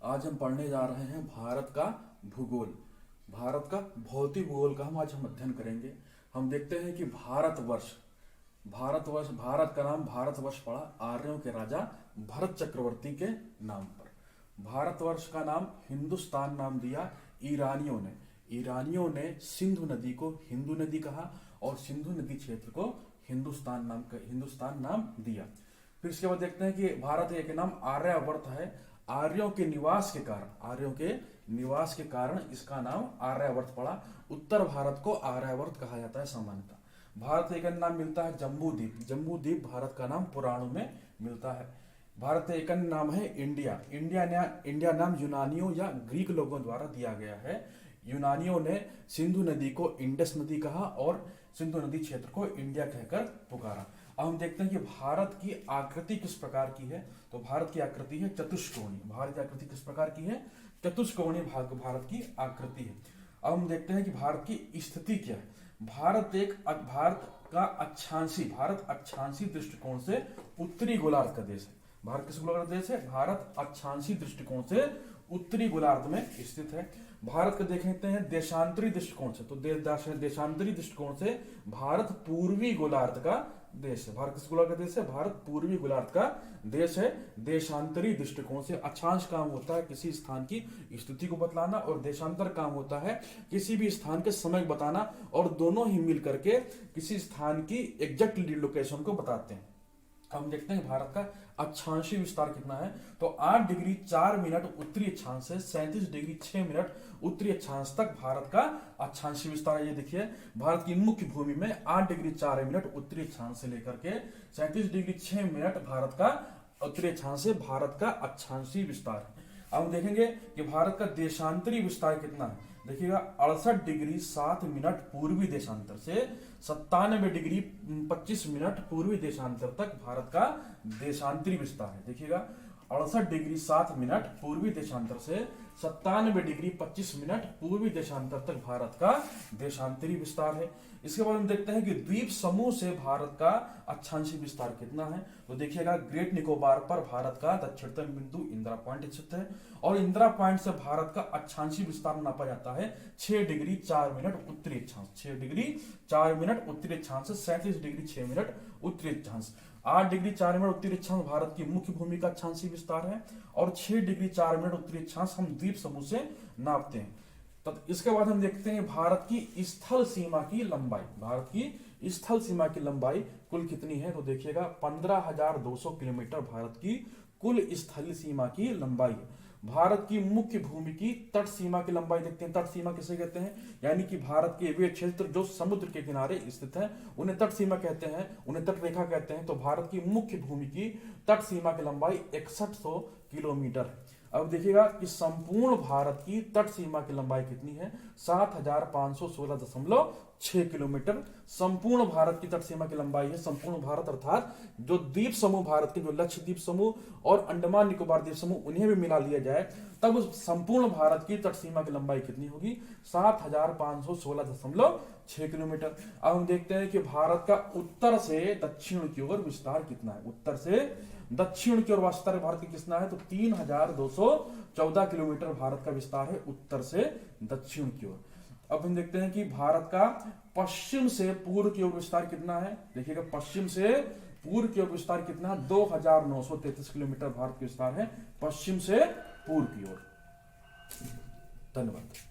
आज हम पढ़ने जा रहे हैं भारत का भूगोल। भारत का भौतिक भूगोल का हम आज अध्ययन करेंगे। हम देखते हैं कि भारत का नाम भारतवर्ष पड़ा आर्यों के राजा भरत चक्रवर्ती के नाम पर। भारतवर्ष का नाम हिंदुस्तान नाम दिया ईरानियों ने सिंधु नदी को हिंदू नदी कहा और सिंधु नदी क्षेत्र को हिंदुस्तान नाम दिया। फिर इसके बाद देखते हैं कि भारत एक नाम आर्यावर्त है। आर्यों के निवास के कारण इसका नाम आर्यावर्त पड़ा। उत्तर भारत को आर्यावर्त कहा जाता है सामान्यतः। भारत एक अन्य नाम मिलता है जम्बूद्वीप भारत का नाम पुराणों में मिलता है। भारत एक अन्य नाम है इंडिया नाम यूनानियों या ग्रीक लोगों द्वारा दिया गया है। यूनानियों ने सिंधु नदी को इंडस नदी कहा और सिंधु नदी क्षेत्र को इंडिया कहकर पुकारा। अब हम देखते हैं कि भारत की आकृति किस प्रकार की है। तो भारत की आकृति है चतुष्कोणीय। भारत की आकृति किस प्रकार की है? चतुष्कोणीय भारत की आकृति है। अब हम देखते हैं कि भारत की स्थिति क्या है। भारत अक्षांशीय दृष्टिकोण से उत्तरी गोलार्ध का देश है। भारत किस गोलार्ध का देश है? भारत अक्षांशीय दृष्टिकोण से उत्तरी गोलार्ध में स्थित है। भारत को देखते हैं देशांतरी दृष्टिकोण से। तो देशांतरी दृष्टिकोण से भारत पूर्वी गोलार्ध का देश है। भारत किस गोलार्ध का देश है? भारत पूर्वी गोलार्ध का देश है। देशांतरी दृष्टिकोण से अक्षांश काम होता है किसी स्थान की स्थिति को बतलाना और देशांतर काम होता है किसी भी स्थान के समय बताना, और दोनों ही मिलकर के किसी स्थान की एग्जैक्ट लोकेशन को बताते हैं। हम देखते हैं भारत का अक्षांशीय विस्तार कितना है। तो 8 डिग्री 4 मिनट उत्तरी अक्षांश से 37 डिग्री 6 मिनट उत्तरी अक्षांश तक भारत का अक्षांशीय विस्तार है। ये देखिए भारत की मुख्य भूमि में 8 डिग्री 4 मिनट उत्तरी अक्षांश से लेकर के 37 डिग्री 6 मिनट भारत का उत्तरी अक्षांश से भारत का अक्षांशीय विस्तार है। अब हम देखेंगे कि भारत का देशांतरी विस्तार कितना है। देखिएगा 68 डिग्री 7 मिनट पूर्वी देशांतर से 97 डिग्री 25 मिनट पूर्वी देशांतर तक भारत का देशांतरी विस्तार है। देखिएगा 68 डिग्री 7 मिनट पूर्वी देशांतर से 97 डिग्री 25 मिनट पूर्वी देशांतर तक भारत का देशांतरी विस्तार है। इसके बाद हम देखते हैं कि द्वीप समूह से भारत का अक्षांशीय विस्तार कितना है। तो देखिएगा ग्रेट निकोबार पर भारत का दक्षिणतम बिंदु इंदिरा पॉइंट स्थित है और इंदिरा पॉइंट से भारत का अक्षांशीय विस्तार नापा जाता है 6 डिग्री 4 मिनट उत्तरी अक्षांश। 6 डिग्री 4 मिनट उत्तरी अक्षांश से 37 डिग्री 6 मिनट उत्तरी अक्षांश। 8 डिग्री 4 मिनट उत्तरी अक्षांश भारत की मुख्य भूमि का अक्षांशीय विस्तार है और 6 डिग्री 4 मिनट उत्तरी अक्षांश हम द्वीप समूह से नापते हैं। तब इसके बाद हम देखते हैं भारत की स्थल सीमा की लंबाई। भारत की स्थल सीमा की लंबाई कुल कितनी है। तो देखिएगा 15,200 किलोमीटर भारत की कुल स्थल सीमा की लंबाई है। भारत की मुख्य भूमि की तट सीमा की लंबाई देखते हैं। तट सीमा किसे कहते हैं? यानी कि भारत के वे क्षेत्र जो समुद्र के किनारे स्थित हैं उन्हें तट सीमा कहते हैं, उन्हें तट रेखा कहते हैं। तो भारत की मुख्य भूमि की तट सीमा की लंबाई 6100 किलोमीटर है। अब देखिएगा कि संपूर्ण भारत की तट सीमा की लंबाई कितनी है? 7516.6 किलोमीटर संपूर्ण भारत की तट सीमा की लंबाई है। संपूर्ण भारत अर्थात जो द्वीप समूह भारत के, जो लक्षद्वीप समूह और अंडमान निकोबार द्वीप समूह, उन्हें भी मिला लिया जाए तब संपूर्ण भारत की तट सीमा की लंबाई कितनी होगी? 7516.6 किलोमीटर। अब हम देखते हैं कि भारत का उत्तर से दक्षिण की ओर विस्तार कितना है। उत्तर से दक्षिण की ओर विस्तार भारत की कितना है? तो 3214 किलोमीटर भारत का विस्तार है उत्तर से दक्षिण की ओर। अब हम देखते हैं कि भारत का पश्चिम से पूर्व की ओर विस्तार कितना है। देखिएगा पश्चिम से पूर्व की ओर विस्तार कितना है? 2933 किलोमीटर भारत का विस्तार है पश्चिम से पूर्व की ओर। धन्यवाद।